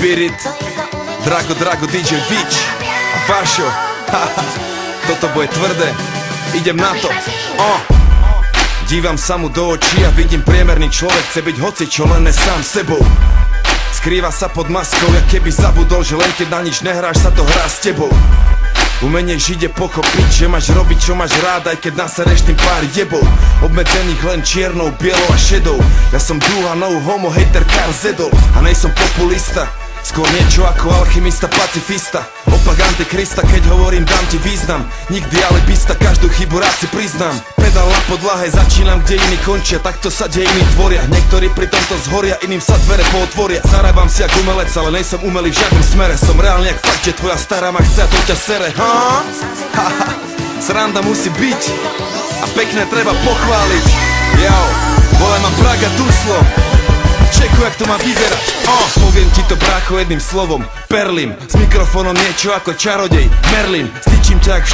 Spirit, Drago, DJ Vič a Pašo. Toto bude tvrdé, idem na to. Dívam sa mu do očí a vidím priemerný človek chce byť hocičo, len ne sám sebou. Skrýva sa pod maskou, jak keby zabudol, že len keď na nič nehráš, sa to hrá s tebou. Umenie žiť je pochopiť, že máš robiť čo máš rád, aj keď nasereš tým pár jebov. Obmedzených len čiernou, bielou a šedou. Ja som druhá no homo, hater Karl Zedol. A nejsom populista, skôr niečo ako alchymista, pacifista. Opak antikrista, keď hovorím dám ti význam. Nikdy alibista, každú chybu rád si priznám. Pedál na podlahe, začínam kde iní končia. Takto sa dejiny tvoria, niektorí pri tomto zhoria, iným sa dvere pootvoria. Zarábam si jak umelec, ale nejsom umelý v žiadnom smere. Som reálne jak fakt, že tvoja stará ma chce a to ťa sere. Sranda musí byť a pekné treba pochváliť. Jau, vole mám Praga Duslo. Čekuj, jak to má vyzerať. Poviem ti to, brácho, jedným slovom. Perlim, s mikrofónom niečo ako čarodej. Merlin, stýčim ťa jak v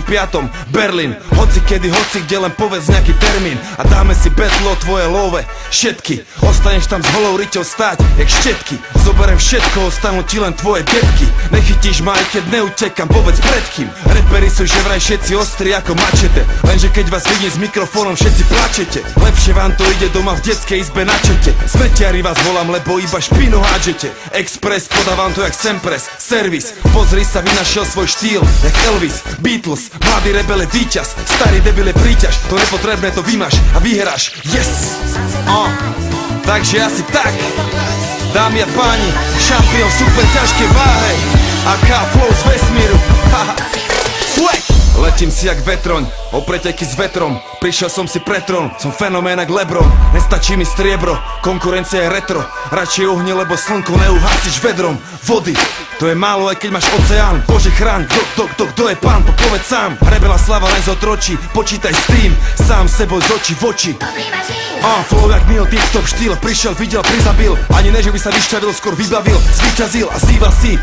45. Berlin, hoci kedy, hoci kde, len povedz nejaký termín a dáme si betlo tvoje love. Všetky, ostaneš tam s holou riťou stáť jak štetky. Zoberem všetko, ostanú ti len tvoje detky. Nechytíš ma, aj keď neutekam, povedz pred kým. Reperi sú že vraj všetci ostri ako mačete, lenže keď vás vidím s mikrofónom, všetci plačete. Lepšie vám to ide doma v detskej izbe na čete. Smetiari vás volám, lebo iba špinu hádžete. Express, podávam to jak Sempres. Servis, pozri sa, vynašiel svoj štýl jak Elvis, Beatles, mladý rebel je víťaz, starý debil je príťaž. To nepotrebné to vymáš a vyhráš. Yes! Takže asi tak, dámy a páni, šampión super ťažkej váhe, AK flow z vesmíru. Swag! Letím si jak vetroň, o preteky s vetrom. Prišiel som si pre trón, som fenomén jak Lebron. Nestačí mi striebro, konkurencia je retro. Radšej uhni, lebo slnko neuhasíš vedrom vody. To je málo, aj keď máš oceán. Bože chráň, kto je pán, povedz sám. Rebela slava len zotročí, počítaj s tým. Sám sebou z očí v oči. Flow jak Neil, TikTok štýl. Prišiel, videl, prizabil. Ani ne, že by sa vyšťavil, skôr vybavil. Zvíťazil a zýva si.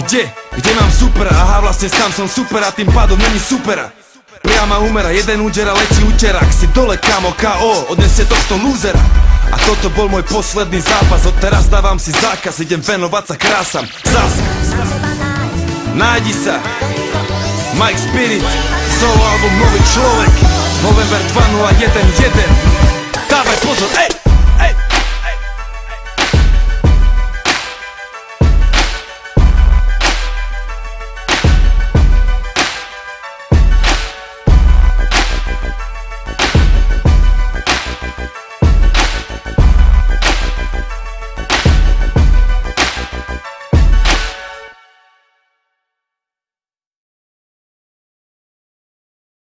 Kde mám supera? Aha, vlastne sám som super a tým pádom není supera. Priama umera, jeden údera letí úterák. Si dole, kamo, KO, odneste tohto lúzera. A toto bol môj posledný zápas. Odteraz dávam si zákaz, idem venovať sa krásam. Zas nájdi sa Mike Spirit, solo album Nový človek, November 2011. Dávaj pozor, ej!